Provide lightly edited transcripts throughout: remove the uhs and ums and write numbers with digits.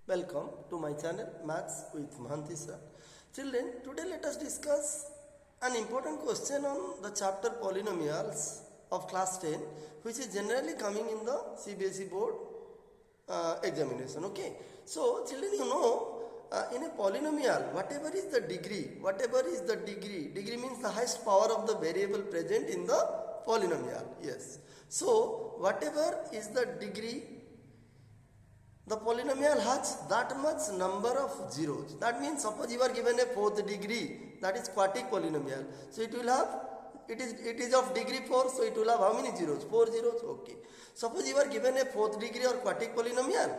Welcome to my channel Maths with Mahanti sir. Children, today let us discuss an important question on the chapter polynomials of class 10, which is generally coming in the CBSE board examination. Okay. So children, in a polynomial, whatever is the degree, degree means the highest power of the variable present in the polynomial. Yes. So whatever is the degree, the polynomial has that much number of zeros. That means suppose you are given a fourth degree, that is quartic polynomial. So it will have, it is of degree 4, so it will have how many zeros? 4 zeros. Okay. Suppose you are given a fourth degree or quartic polynomial,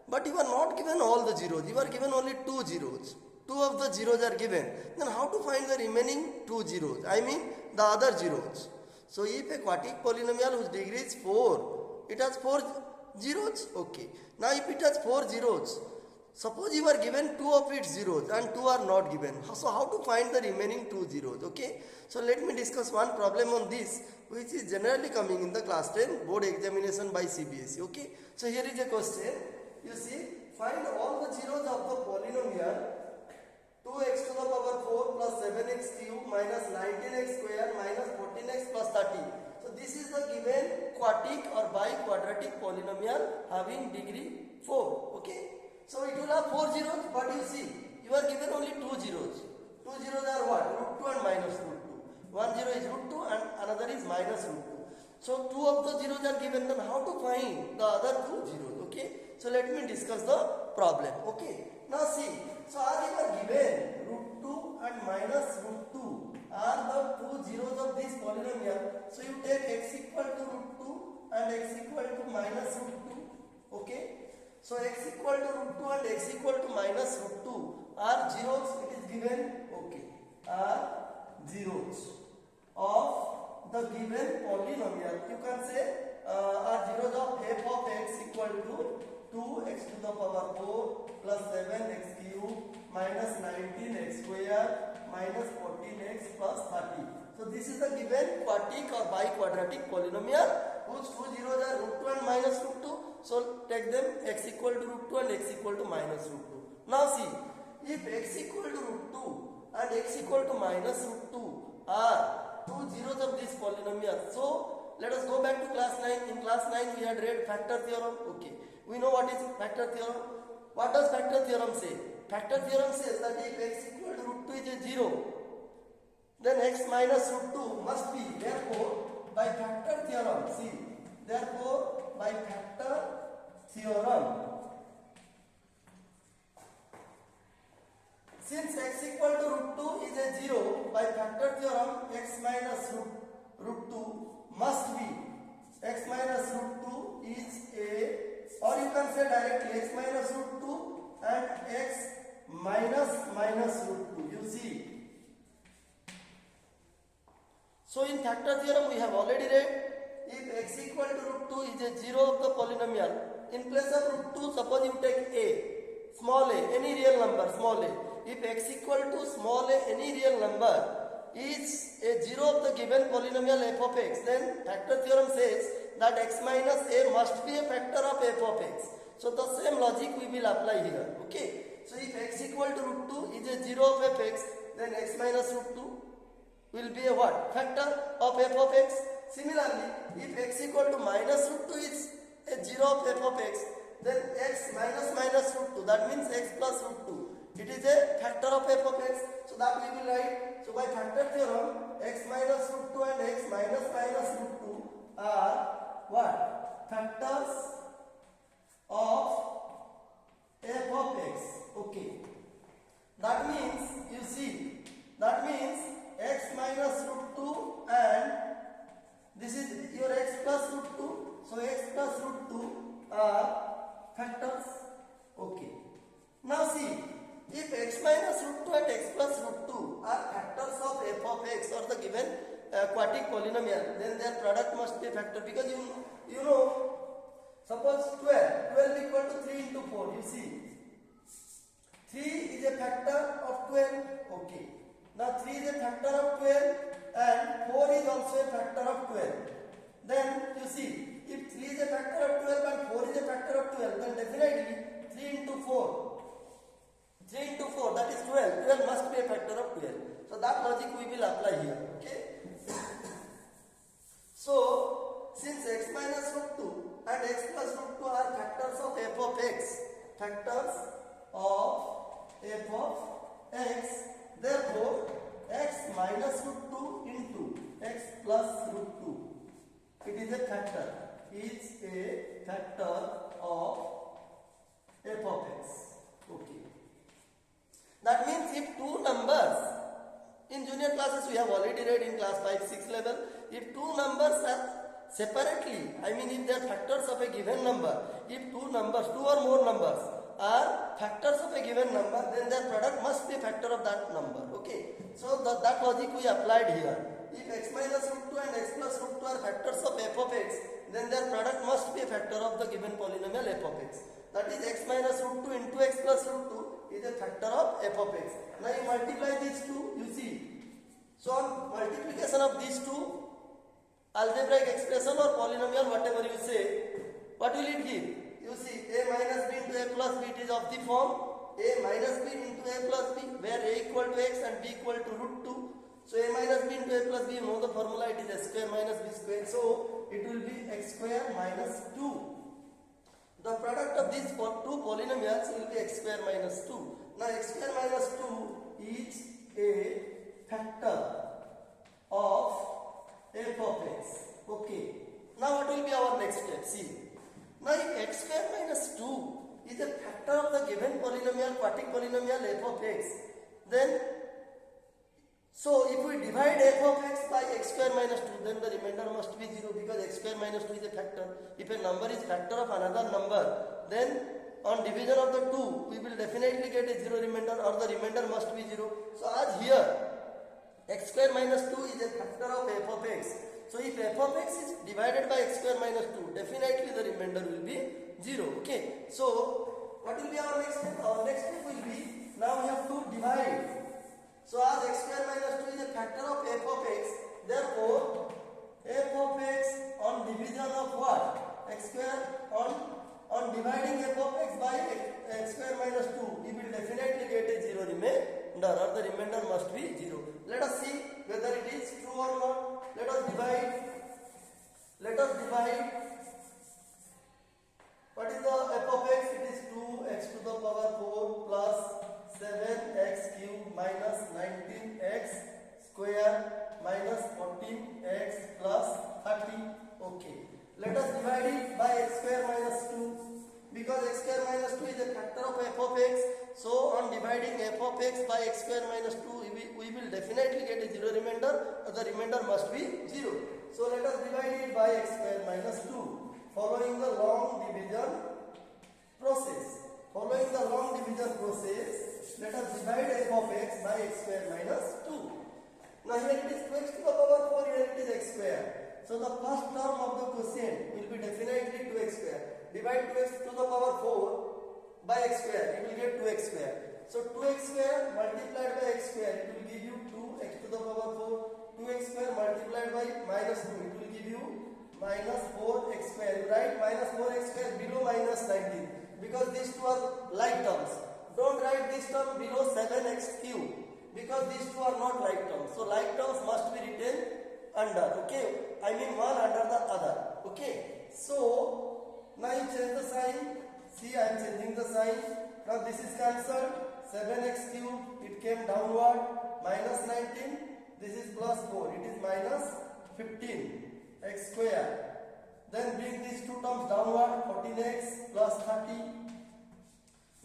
but you are not given all the zeros. You are given only 2 zeros. 2 of the zeros are given. Then how to find the remaining 2 zeros? I mean the other zeros. So if a quartic polynomial whose degree is 4, it has 4 zeros. Okay. Now if it has 4 zeros, suppose you are given 2 of its zeros and 2 are not given. So how to find the remaining 2 zeros? Okay. So let me discuss one problem on this, which is generally coming in the class 10 board examination by CBSE. Okay. So here is a question. You see, find all the zeros of the polynomial 2x to the power 4 plus 7x cube minus 19x square minus 14x plus 30. So this is the given quartic or biquadratic polynomial having degree 4. Okay. So it will have 4 zeros, but you see, you are given only 2 zeros. 2 zeros are what? Root 2 and minus root 2. One zero is root 2 and another is minus root 2. So 2 of the zeros are given, then how to find the other 2 zeros? Okay. So let me discuss the problem. Okay. Now see, so as you are given root 2 and minus root 2 are the 2 zeros of this polynomial. So you take x equal to root 2 and x equal to minus root 2. Okay. So x equal to root 2 and x equal to minus root 2 are zeros. It is given. Okay. Are zeros of the given polynomial. You can say are zeros of f of x equal to 2x to the power 4 plus 7x cube minus 19x square minus 14x plus 30. So this is the given quartic or biquadratic polynomial whose 2 zeros are root 2 and minus root 2. So take them x equal to root 2 and x equal to minus root 2. Now see, if x equal to root 2 and x equal to minus root 2 are 2 zeros of this polynomial. So let us go back to class 9. In class 9 we had read factor theorem. Okay. We know what is factor theorem. What does factor theorem say? Factor theorem says that if x equal to root 2 is a 0, then x minus root 2 must be. Therefore, by factor theorem, see, therefore, by factor theorem, since x equal to root 2 is a 0, by factor theorem, x minus root 2 must be. X minus root 2 is a, or you can say directly x minus root 2 and x minus root 2. You see. So in factor theorem we have already read, if x equal to root 2 is a 0 of the polynomial, in place of root 2 suppose you take a, small a, any real number, small a. If x equal to small a, any real number is a 0 of the given polynomial f of x, then factor theorem says that x minus a must be a factor of f of x. So the same logic we will apply here. Okay. So if x equal to root 2 is a 0 of f x, then x minus root 2 will be a what? Factor of f of x. Similarly, if x equal to minus root 2 is a 0 of f of x, then x minus root 2, that means x plus root 2. It is a factor of f of x. So that we will write. So by factor theorem, x minus root 2 and x minus root 2 are what? Factors of f of x. Okay. That means, you see, that means x minus root 2 and this is your x plus root 2. So x plus root 2 are factors. Okay. Now see, if x minus root 2 and x plus root 2 are factors of f of x or the given quartic polynomial, then their product must be a factor, because you know, suppose 12 equal to 3 into 4. You see, 3 is a factor of 12. Okay. Now 3 is a factor of 12 and 4 is also a factor of 12. Then you see, if 3 is a factor of 12 and 4 is a factor of 12, then definitely 3 into 4 will apply here. Okay. So since x minus root 2 and x plus root 2 are factors of f of x, therefore x minus root 2 into x plus root 2, it is a factor of f of x. Okay. That means if two numbers, in junior classes we have already read in class 5-6 level, if two numbers are separately, I mean if they are factors of a given number, if two or more numbers are factors of a given number, then their product must be a factor of that number. Okay. So that logic we applied here. If x minus root 2 and x plus root 2 are factors of f of x, then their product must be a factor of the given polynomial f of x. That is x minus root 2 into x plus root 2 is a factor of f of x. Now you multiply these two, you see. So on multiplication of these two, algebraic expression or polynomial, whatever you say, what will it give? You see, a minus b into a plus b, it is of the form a minus b into a plus b, where a equal to x and b equal to root 2. So a minus b into a plus b, you know the formula, it is a square minus b square. So it will be x square minus 2. The product of these two polynomials will be x square minus 2. Now x square minus 2 is a factor of f of x. Okay. Now what will be our next step? See. Now if x square minus 2 is a factor of the given polynomial, quadratic polynomial f of x, then so if we divide f of x by x square minus 2, then the remainder must be 0, because x square minus 2 is a factor. If a number is factor of another number, then on division of the 2, we will definitely get a 0 remainder, or the remainder must be 0. So as here, x square minus 2 is a factor of f of x. So if f of x is divided by x square minus 2, definitely the remainder will be 0. Okay. So what will be our next step? Our next step will be, now we have to divide. So as x square minus 2 is a factor of f of x, therefore f of x on division of what? X square on dividing f of x by x square minus 2, we will definitely get a 0 remainder, or the remainder must be 0. Let us see whether it is true or not. Let us divide. What is the f of x? It is 2x to the power 4 plus 7x cube minus 19x square minus 14x plus 30. Okay. Let us divide it by x square minus 2, because x square minus 2 is a factor of f of x. So on dividing f of x by x square minus 2, we will definitely get a 0 remainder, or the remainder must be 0. So let us divide it by x square minus 2, following the long division process. Let us divide f of x by x square minus 2. Now here it is 2x to the power 4, here it is x square. So the first term of the quotient will be definitely 2x square. Divide 2x to the power 4 by x square, it will get 2x square. So 2x square multiplied by x square, it will give you 2x to the power 4. 2x square multiplied by minus 2, it will give you minus 4x square. You write minus 4x square below minus 19, because these two are like terms. Don't write this term below 7x cube, because these two are not like terms. So like terms must be written under. Okay, I mean one under the other. Okay. So now you change the sign. See, I am changing the sign. Now this is cancelled. 7x cube, it came downward. Minus 19. This is plus 4. It is minus 15 x square. Then bring these two terms downward. 14x plus 30.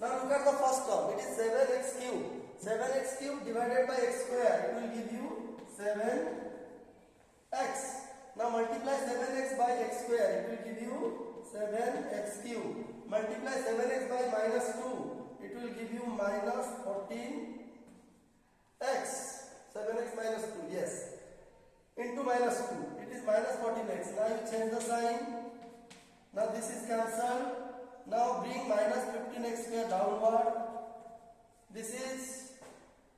Now look at the first term. It is 7x cube. 7x cube divided by x square, it will give you 7x. Now multiply 7x by x square, it will give you 7x cube. Multiply 7x by minus 2, it will give you minus 14x. 7x minus 2, yes. Into minus 2, it is minus 14x. Now you change the sign. Now this is cancelled. Now bring minus 15x square downward. This is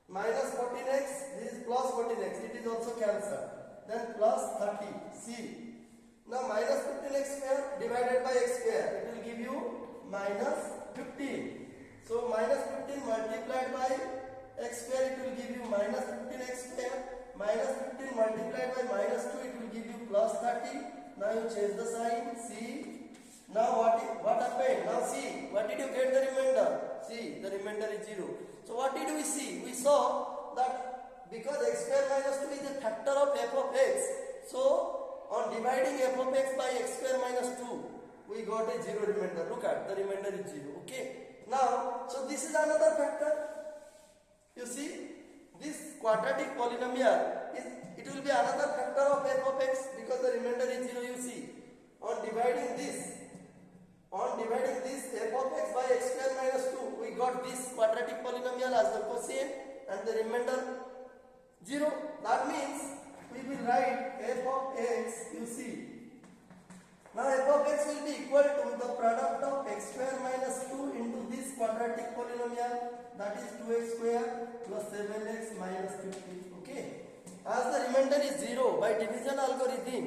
minus 14x, this is plus 14x, it is also cancelled. Then plus 30, see. Now minus 15x square divided by x square, it will give you minus 15. So minus 15 multiplied by x square, it will give you minus 15x square. minus 15 multiplied by minus 2, it will give you plus 30. Now you change the sign. See. Now what happened? Now see. What did you get the remainder? See, the remainder is 0. So what did we see? We saw that because x square minus 2 is a factor of f of x. So on dividing f of x by x square minus 2, we got a 0 remainder. Look at the remainder is 0. Okay. Now, so this is another factor. You see, this quadratic polynomial is, it will be another factor of f of x because the remainder is 0. You see, on dividing this f of x by x square minus 2, we got this quadratic polynomial as the quotient and the remainder 0. That means we will write f of x. You see, now f of x will be equal to the product of x square minus 2 into this quadratic polynomial, that is 2x square plus 7x minus 15. Okay. As the remainder is 0, by division algorithm,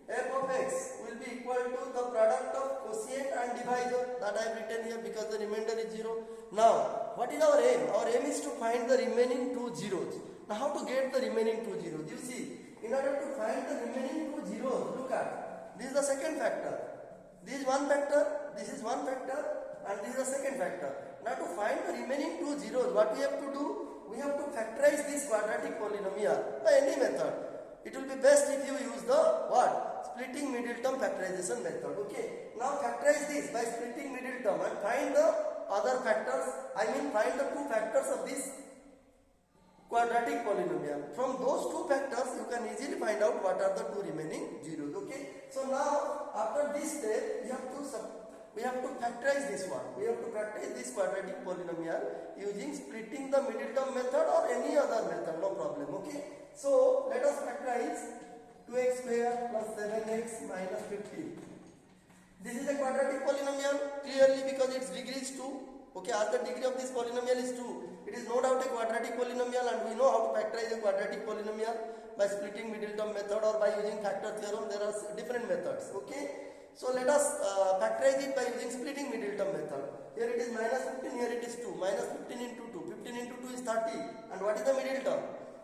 f of x will be equal to the product of quotient and divisor, that I have written here because the remainder is 0. Now, what is our aim? Our aim is to find the remaining two zeros. Now, how to get the remaining two zeros? You see, in order to find the remaining two zeros, look at, this is the second factor. This is one factor, this is one factor, and this is the second factor. Now, to find the remaining two zeros, what we have to do? We have to factorize this quadratic polynomial by any method. It will be best if you use the what? Splitting middle term factorization method. Okay. Now factorize this by splitting middle term and find the other factors. Find the two factors of this quadratic polynomial. From those two factors, you can easily find out what are the two remaining zeros. Okay. So now after this step, we have to factorize this one. We have to factorize this quadratic polynomial using splitting the middle term method or any other method. No problem. Okay. So let us factorize 2x square plus 7x minus 15. This is a quadratic polynomial clearly because its degree is 2. Okay, as the degree of this polynomial is 2, it is no doubt a quadratic polynomial, and we know how to factorize a quadratic polynomial by splitting middle term method or by using factor theorem. There are different methods. Okay, so let us factorize it by using splitting middle term method. Here it is minus 15, here it is 2. Minus 15 into 2. 15 into 2 is 30. And what is the middle term?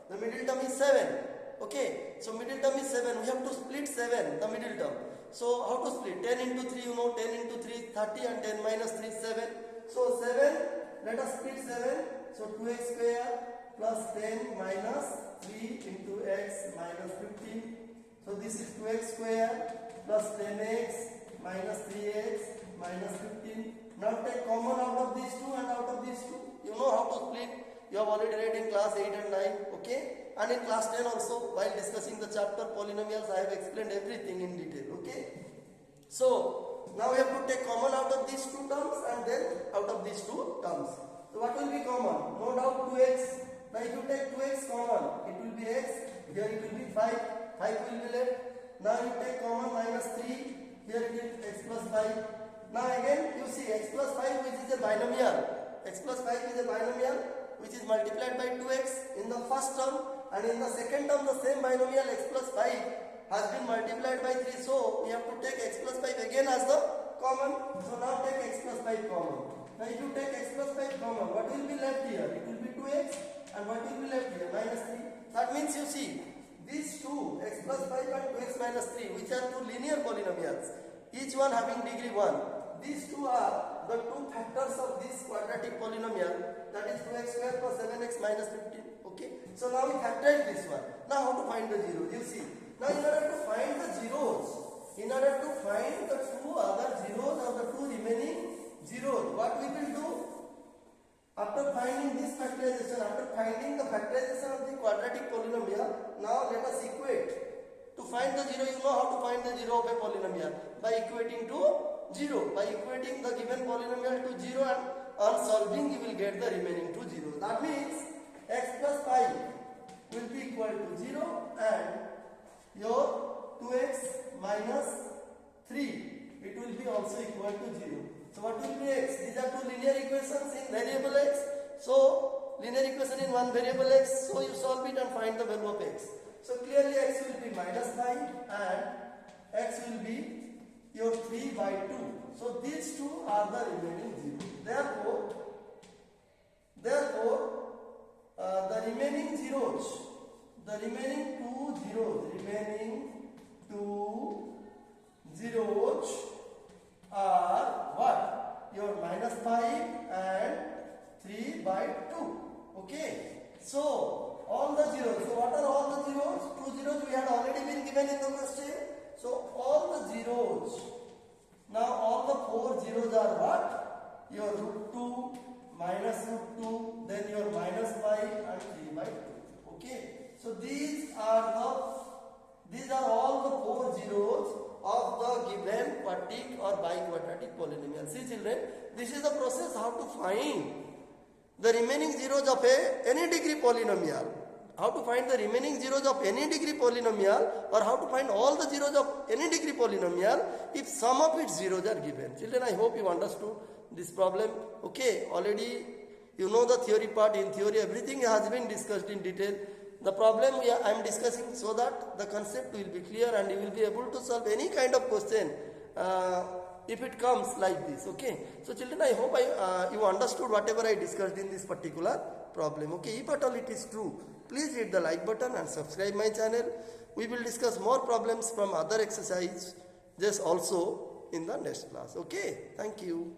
The middle term is 7. Okay, so middle term is 7. We have to split 7, the middle term. So how to split? 10 into 3, you know, 10 into 3 is 30 and 10 minus 3 is 7. So 7, let us split 7. So 2x square plus 10 minus 3 into x minus 15. So this is 2x square plus 10x minus 3x minus 15. Now take common out of these two and out of these two. You know how to split. You have already read in class 8 and 9. Okay. And in class 10 also, while discussing the chapter polynomials, I have explained everything in detail. Okay. So now we have to take common out of these two terms and then out of these two terms. So what will be common? No doubt 2x. Now if you take 2x common, it will be x. Here it will be 5. 5 will be left. Now you take common minus 3. Here it is x plus 5. Now again you see x plus 5, which is a binomial. X plus 5 is a binomial which is multiplied by 2x in the first term, and in the second term the same binomial x plus 5 has been multiplied by 3. So we have to take x plus 5 again as the common. So now take x plus 5 common. Now if you take x plus 5 common, what will be left here? It will be 2x, and what will be left here? Minus 3. That means you see these two, x plus 5 and 2x minus 3, which are two linear polynomials, each one having degree 1. These two are the two factors of this quadratic polynomial, that is 2x square plus 7x minus 15. Okay. So now we factorize this one. Now how to find the zeros? You see. Now in order to find the zeros, in order to find the two other zeros or the two remaining zeros, what we will do? After finding this factorization, after finding the factorization of the quadratic polynomial, now let us equate. To find the zero, you know how to find the zero of a polynomial. By equating to 0. By equating the given polynomial to 0 and on solving you will get the remaining two zeros. That means x plus 5 will be equal to 0 and your 2x minus 3, it will be also equal to 0. So what will be x? These are two linear equations in variable x. So linear equation in one variable x. So you solve it and find the value of x. So clearly x will be minus 5 and x will be your 3 by 2. So these two are the remaining zeros. Therefore, the remaining zeros, the remaining two zeros are what? Your minus 5 and 3 by 2. Okay. So all the zeros. So what are all the zeros? Two zeros we had already been given in the question. So all the zeros. Now all the four zeros are what? Your root 2, minus root 2, then your minus 5 and 3 by 2. Okay. So these are all the four zeros of the given quadratic or biquadratic polynomial. See children, this is the process how to find the remaining zeros of any degree polynomial. How to find the remaining zeros of any degree polynomial, or how to find all the zeros of any degree polynomial if sum of its zeros are given. Children, I hope you understood this problem. Okay, already you know the theory part. In theory everything has been discussed in detail. The problem I am discussing so that the concept will be clear and you will be able to solve any kind of question if it comes like this. Okay. So children, I hope you understood whatever I discussed in this particular problem. Okay. If at all it is true, please hit the like button and subscribe my channel. We will discuss more problems from other exercises just also in the next class. Okay. Thank you.